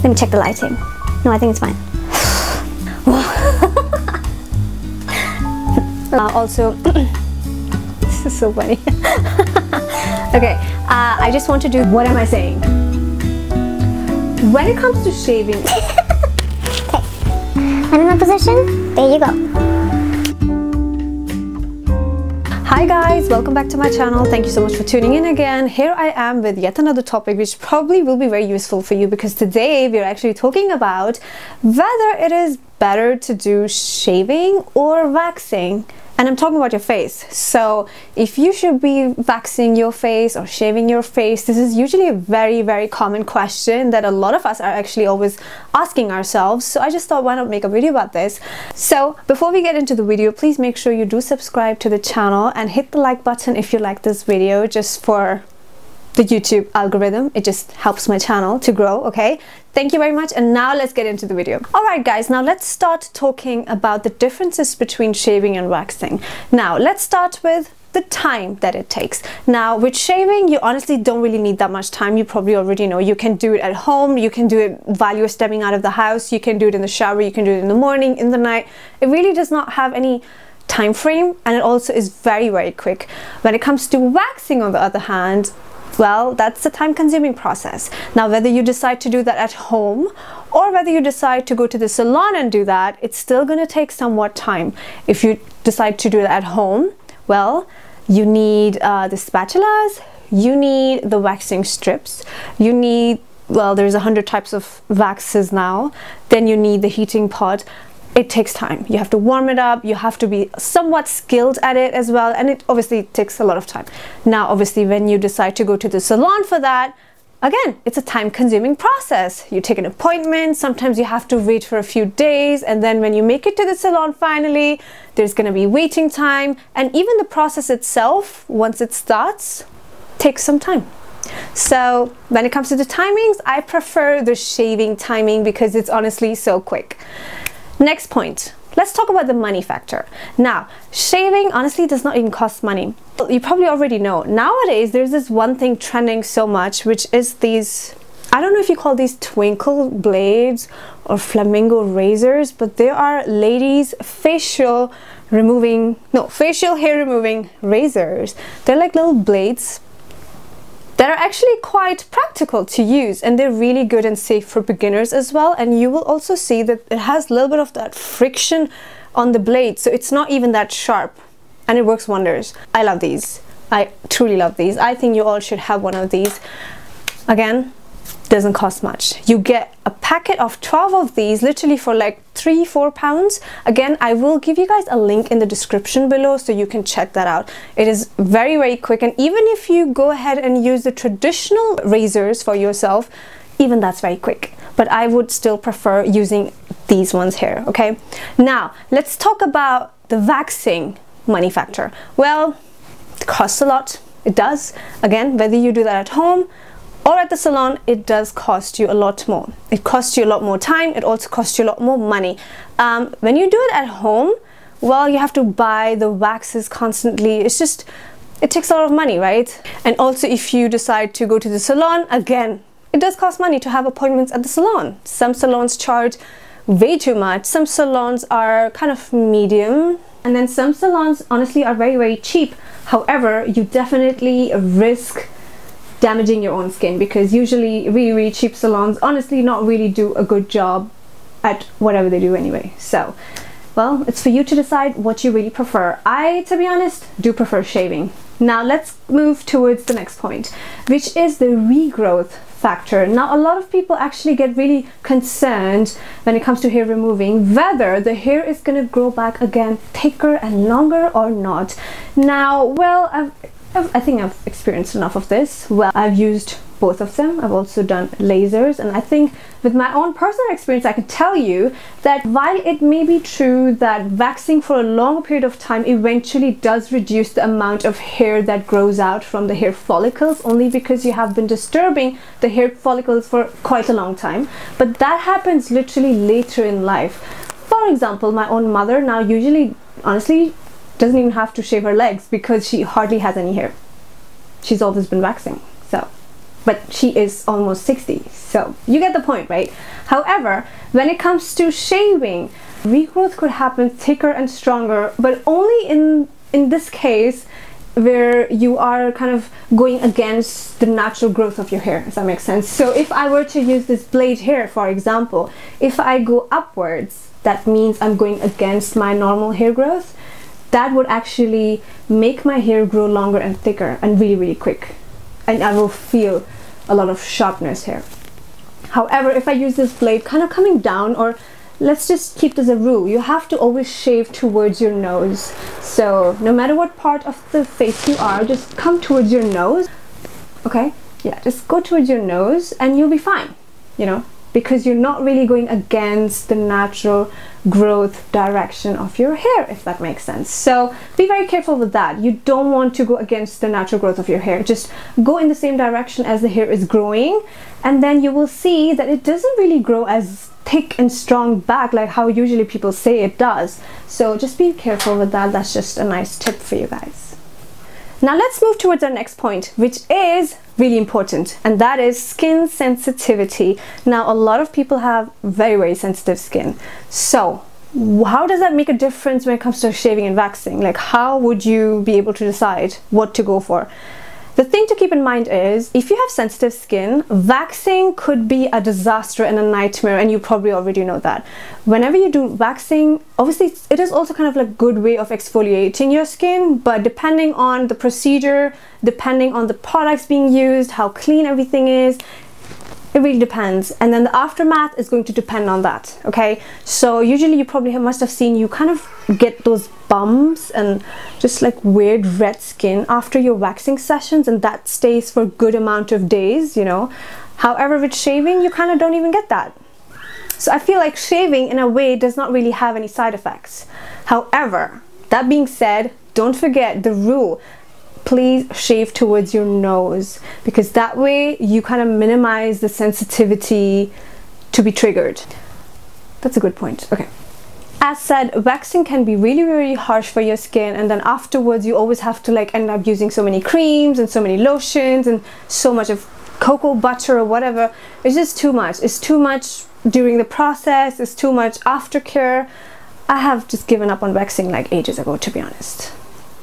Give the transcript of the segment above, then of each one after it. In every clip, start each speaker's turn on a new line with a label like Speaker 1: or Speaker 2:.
Speaker 1: Let me check the lighting. No, I think it's fine. Also, this is so funny. Okay, I just want to do, what am I saying? When it comes to shaving. Okay, I'm in that position. There you go.
Speaker 2: Hi guys, welcome back to my channel. Thank you so much for tuning in again. Here I am with yet another topic which probably will be very useful for you, because today we're actually talking about whether it is better to do shaving or waxing. And I'm talking about your face. So if you should be waxing your face or shaving your face, this is usually a very common question that a lot of us are actually always asking ourselves. So I just thought, why not make a video about this? So before we get into the video, please make sure you do subscribe to the channel and hit the like button if you like this video, just for the YouTube algorithm. It just helps my channel to grow. Okay, thank you very much, and now let's get into the video. All right guys, now let's start talking about the differences between shaving and waxing. Now let's start with the time that it takes. Now with shaving, you honestly don't really need that much time. You probably already know. You can do it at home, you can do it while you're stepping out of the house, you can do it in the shower, you can do it in the morning, in the night. It really does not have any time frame, and it also is very quick. When it comes to waxing, on the other hand, well, that's a time-consuming process. Now, whether you decide to do that at home or whether you decide to go to the salon and do that, it's still going to take somewhat time. If you decide to do that at home, well, you need the spatulas, you need the waxing strips, you need, well, there's 100 types of waxes now, then you need the heating pot. It takes time. You have to warm it up, you have to be somewhat skilled at it as well, and it obviously takes a lot of time. Now obviously when you decide to go to the salon for that, again, it's a time-consuming process. You take an appointment, sometimes you have to wait for a few days, and then when you make it to the salon finally, there's going to be waiting time, and even the process itself, once it starts, takes some time. So when it comes to the timings, I prefer the shaving timing because it's honestly so quick. Next point, let's talk about the money factor. Now, shaving honestly does not even cost money. You probably already know. Nowadays, there's this one thing trending so much, which is these, I don't know if you call these twinkle blades or flamingo razors, but there are ladies facial hair removing razors. They're like little blades that are actually quite practical to use, and they're really good and safe for beginners as well. And you will also see that it has a little bit of that friction on the blade, so it's not even that sharp, and it works wonders. I love these. I truly love these. I think you all should have one of these. Again, doesn't cost much. You get a packet of 12 of these literally for like £3-4. Again, I will give you guys a link in the description below so you can check that out. It is very quick, and even if you go ahead and use the traditional razors for yourself, even that's very quick, but I would still prefer using these ones here. Okay, now let's talk about the waxing money factor. Well, it costs a lot. It does. Again, whether you do that at home or at the salon, it does cost you a lot more. It costs you a lot more time. It also costs you a lot more money. When you do it at home, well, you have to buy the waxes constantly. It's just, it takes a lot of money, right? And also if you decide to go to the salon, again, it does cost money to have appointments at the salon. Some salons charge way too much. Some salons are kind of medium. And then some salons honestly are very cheap. However, you definitely risk damaging your own skin, because usually really cheap salons honestly not really do a good job at whatever they do anyway. So, well, it's for you to decide what you really prefer. I, to be honest, do prefer shaving. Now let's move towards the next point, which is the regrowth factor. Now a lot of people actually get really concerned when it comes to hair removing, whether the hair is gonna grow back again thicker and longer or not. Now, well, I think I've experienced enough of this. Well, I've used both of them. I've also done lasers, and I think with my own personal experience I can tell you that while it may be true that waxing for a long period of time eventually does reduce the amount of hair that grows out from the hair follicles, only because you have been disturbing the hair follicles for quite a long time, but that happens literally later in life. For example, my own mother now usually honestly doesn't even have to shave her legs because she hardly has any hair. She's always been waxing. So
Speaker 1: but she is almost 60, so you get the point, right? However, when it comes to shaving, regrowth could happen thicker and stronger, but only in this case where you are kind of going against the natural growth of your hair, if that makes sense. So if I were to use this blade here, for example, if I go upwards, that means I'm going against my normal hair growth. That would actually make my hair grow longer and thicker and really, really quick. And I will feel a lot of sharpness here. However, if I use this blade kind of coming down, or let's just keep this a rule, you have to always shave towards your nose. So no matter what part of the face you are, just come towards your nose. Okay, yeah, just go towards your nose and you'll be fine, you know, because you're not really going against the natural growth direction of your hair, if that makes sense. So be very careful with that. You don't want to go against the natural growth of your hair. Just go in the same direction as the hair is growing, and then you will see that it doesn't really grow as thick and strong back like how usually people say it does. So just be careful with that. That's just a nice tip for you guys. Now let's move towards our next point, which is really important, and that is skin sensitivity. Now a lot of people have very, very sensitive skin. So how does that make a difference when it comes to shaving and waxing? Like, how would you be able to decide what to go for? The thing to keep in mind is, if you have sensitive skin, waxing could be a disaster and a nightmare, and you probably already know that. Whenever you do waxing, obviously it is also kind of like a good way of exfoliating your skin, but depending on the procedure, depending on the products being used, how clean everything is, it really depends. And then the aftermath is going to depend on that, okay? So usually you probably must have seen, you kind of get those bumps and just like weird red skin after your waxing sessions, and that stays for a good amount of days, you know. However, with shaving, you kind of don't even get that. So I feel like shaving in a way does not really have any side effects. However, that being said, don't forget the rule. Please shave towards your nose, because that way you kind of minimize the sensitivity to be triggered. That's a good point. Okay. As said, waxing can be really, really harsh for your skin, and then afterwards you always have to like end up using so many creams and so many lotions and so much of cocoa butter or whatever. It's just too much. It's too much during the process. It's too much aftercare. I have just given up on waxing like ages ago, to be honest.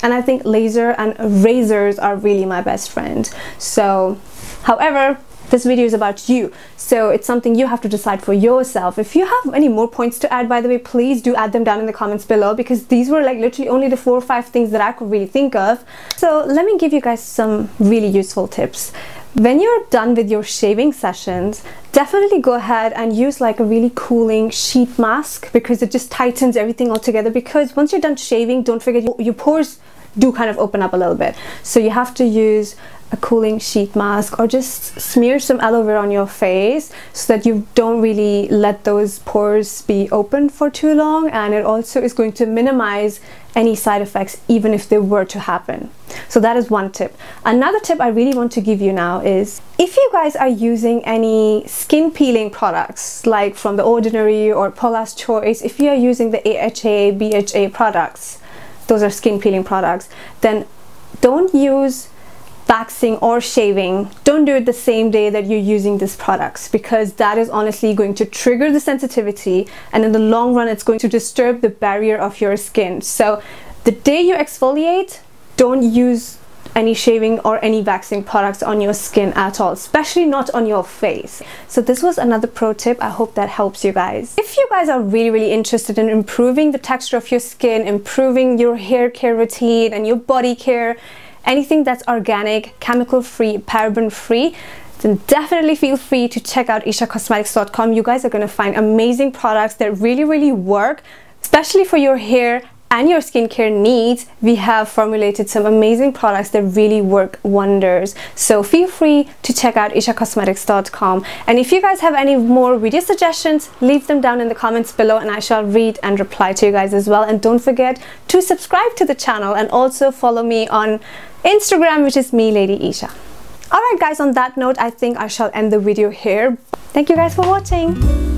Speaker 1: And I think laser and razors are really my best friend. So, however, this video is about you, so it's something you have to decide for yourself. If you have any more points to add, by the way, please do add them down in the comments below, because these were like literally only the 4 or 5 things that I could really think of. So let me give you guys some really useful tips. When you're done with your shaving sessions, definitely go ahead and use like a really cooling sheet mask, because it just tightens everything all together. Because once you're done shaving, don't forget your pores do kind of open up a little bit, so you have to use a cooling sheet mask, or just smear some aloe vera on your face so that you don't really let those pores be open for too long, and it also is going to minimize any side effects even if they were to happen. So that is one tip. Another tip I really want to give you now is, if you guys are using any skin peeling products like from The Ordinary or Paula's Choice, if you are using the AHA, BHA products, those are skin peeling products, then don't use waxing or shaving. Don't do it the same day that you're using these products, because that is honestly going to trigger the sensitivity, and in the long run it's going to disturb the barrier of your skin. So the day you exfoliate, don't use any shaving or any waxing products on your skin at all, especially not on your face. So this was another pro tip. I hope that helps you guys. If you guys are really interested in improving the texture of your skin, improving your hair care routine and your body care, anything that's organic, chemical free, paraben free, then definitely feel free to check out ishacosmetics.com. You guys are going to find amazing products that really work, especially for your hair and your skincare needs. We have formulated some amazing products that really work wonders. So feel free to check out ishacosmetics.com. And if you guys have any more video suggestions, leave them down in the comments below, and I shall read and reply to you guys as well. And don't forget to subscribe to the channel, and also follow me on Instagram, which is me, Lady Isha. Alright guys, on that note, I think I shall end the video here. Thank you guys for watching.